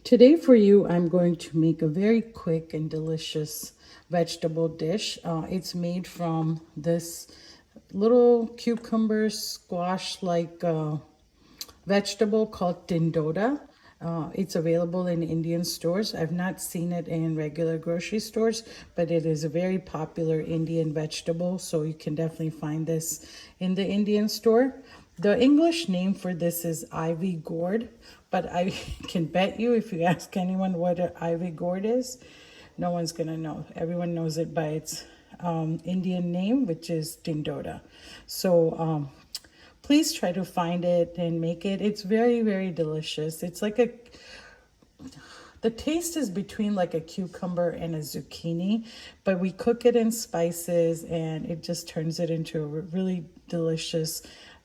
Today for you, I'm going to make a very quick and delicious vegetable dish. It's made from this little cucumber squash-like vegetable called Tindora. It's available in Indian stores. I've not seen it in regular grocery stores, but it is a very popular Indian vegetable, so you can definitely find this in the Indian store. The English name for this is ivy gourd, but I can bet you if you ask anyone what an ivy gourd is, no one's gonna know. Everyone knows it by its Indian name, which is Tindora. So please try to find it and make it. It's very, very delicious. It's like the taste is between like a cucumber and a zucchini, but we cook it in spices and it just turns it into a really delicious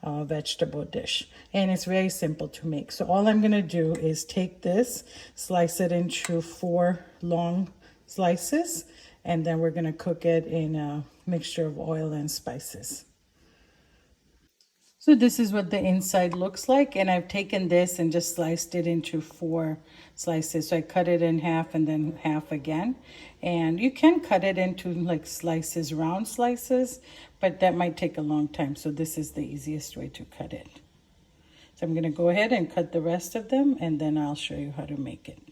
vegetable dish. And it's very simple to make. So all I'm gonna do is take this, slice it into 4 long slices, and then we're gonna cook it in a mixture of oil and spices. So this is what the inside looks like, and I've taken this and just sliced it into 4 slices. So I cut it in half and then half again. And you can cut it into like slices, round slices, but that might take a long time. So this is the easiest way to cut it. So I'm gonna go ahead and cut the rest of them, and then I'll show you how to make it.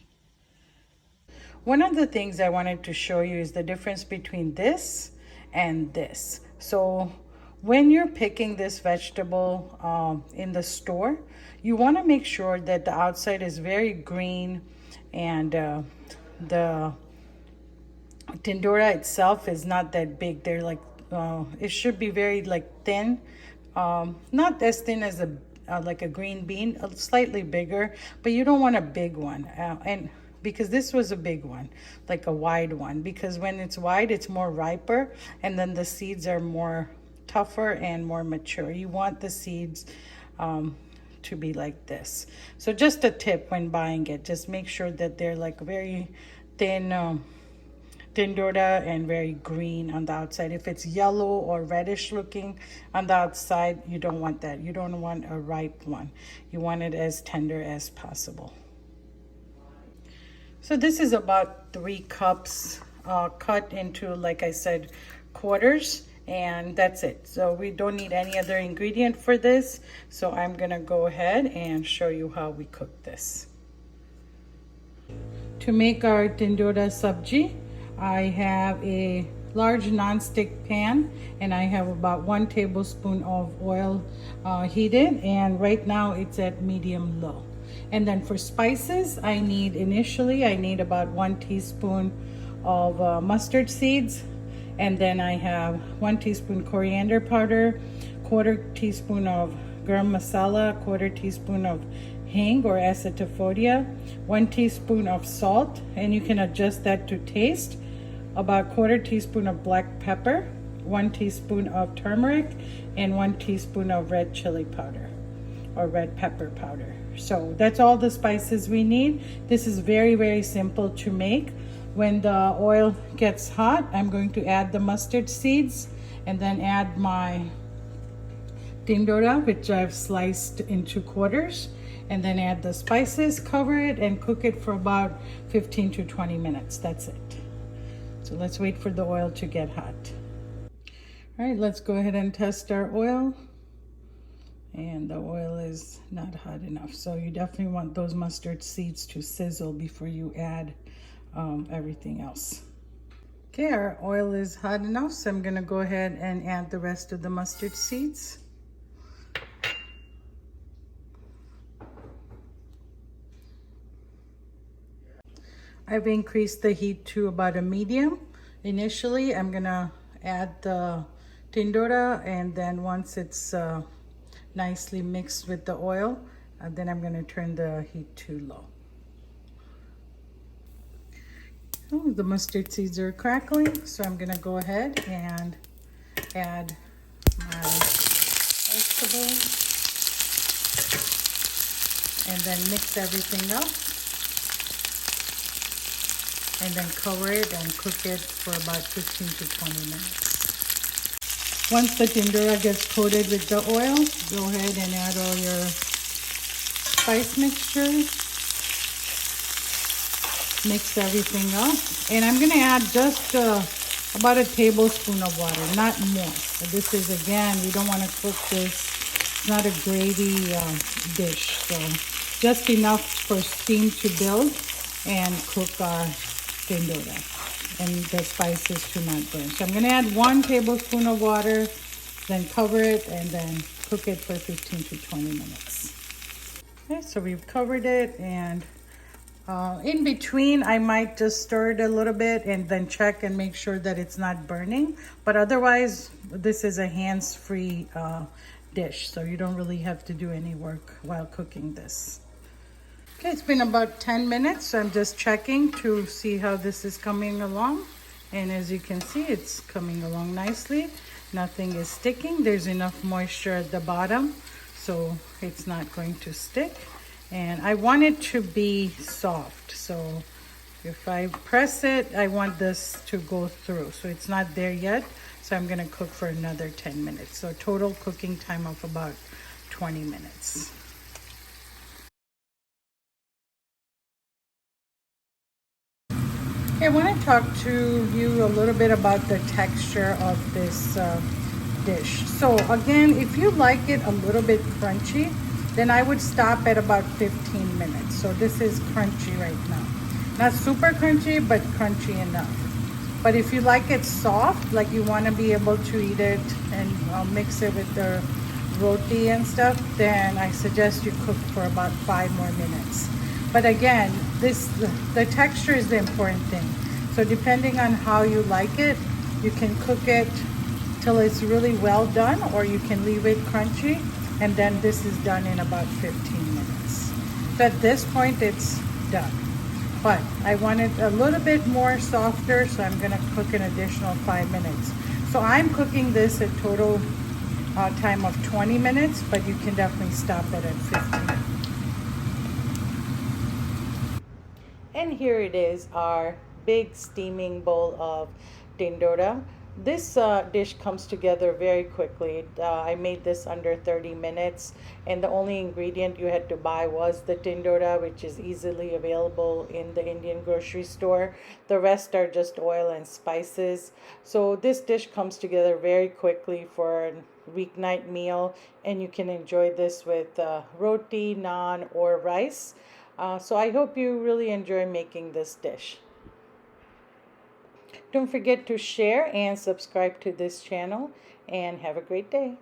One of the things I wanted to show you is the difference between this and this. So when you're picking this vegetable in the store, you want to make sure that the outside is very green and the Tindora itself is not that big. They're like, it should be very like thin, not as thin as like a green bean, slightly bigger, but you don't want a big one. And because this was a big one, like a wide one, because when it's wide, it's more riper, and then the seeds are more tougher and more mature. You want the seeds to be like this. So just a tip when buying it, just make sure that they're like very thin Tindora and very green on the outside. If it's yellow or reddish looking on the outside, you don't want that. You don't want a ripe one. You want it as tender as possible. So this is about 3 cups cut into, like I said, quarters. And that's it. So we don't need any other ingredient for this. So I'm gonna go ahead and show you how we cook this. To make our Tindora subji, I have a large non-stick pan, and I have about 1 tablespoon of oil heated, and right now it's at medium low. And then for spices, I need about 1 teaspoon of mustard seeds. And then I have 1 teaspoon coriander powder, 1/4 teaspoon of garam masala, 1/4 teaspoon of hing or asafoetida, 1 teaspoon of salt, and you can adjust that to taste, about 1/4 teaspoon of black pepper, 1 teaspoon of turmeric, and 1 teaspoon of red chili powder or red pepper powder. So that's all the spices we need. This is very, very simple to make. When the oil gets hot, I'm going to add the mustard seeds and then add my Tindora, which I've sliced into quarters, and then add the spices, cover it, and cook it for about 15 to 20 minutes. That's it. So let's wait for the oil to get hot. All right, let's go ahead and test our oil. And the oil is not hot enough. So you definitely want those mustard seeds to sizzle before you add everything else. Okay, our oil is hot enough, so I'm gonna go ahead and add the rest of the mustard seeds. I've increased the heat to about a medium. Initially, I'm gonna add the Tindora, and then once it's nicely mixed with the oil, then I'm gonna turn the heat to low. Oh, the mustard seeds are crackling, so I'm gonna go ahead and add my vegetables and then mix everything up and then cover it and cook it for about 15 to 20 minutes. Once the Tindora gets coated with the oil, go ahead and add all your spice mixture. Mix everything up. And I'm gonna add just about a tablespoon of water, not more. So this is, again, we don't want to cook this. It's not a gravy dish. So just enough for steam to build and cook our tindora and the spices to not burn. So I'm gonna add 1 tablespoon of water, then cover it and then cook it for 15 to 20 minutes. Okay, so we've covered it, and in between, I might just stir it a little bit and then check and make sure that it's not burning. But otherwise, this is a hands-free dish, so you don't really have to do any work while cooking this. Okay, it's been about 10 minutes, so I'm just checking to see how this is coming along. And as you can see, it's coming along nicely. Nothing is sticking. There's enough moisture at the bottom, so it's not going to stick. And I want it to be soft, so if I press it, I want this to go through. So it's not there yet, so I'm gonna cook for another 10 minutes. So total cooking time of about 20 minutes. Okay, I want to talk to you a little bit about the texture of this dish. So again, if you like it a little bit crunchy, then I would stop at about 15 minutes. So this is crunchy right now. Not super crunchy, but crunchy enough. But if you like it soft, like you want to be able to eat it and mix it with the roti and stuff, then I suggest you cook for about 5 more minutes. But again, the texture is the important thing. So depending on how you like it, you can cook it till it's really well done, or you can leave it crunchy, and then this is done in about 15 minutes. So at this point, it's done. But I want it a little bit more softer, so I'm gonna cook an additional 5 minutes. So I'm cooking this a total time of 20 minutes, but you can definitely stop it at 15. And here it is, our big steaming bowl of tindora. This dish comes together very quickly. I made this under 30 minutes, and the only ingredient you had to buy was the tindora, which is easily available in the Indian grocery store. The rest are just oil and spices. So this dish comes together very quickly for a weeknight meal, and you can enjoy this with roti, naan, or rice. So I hope you really enjoy making this dish. Don't forget to share and subscribe to this channel, and have a great day.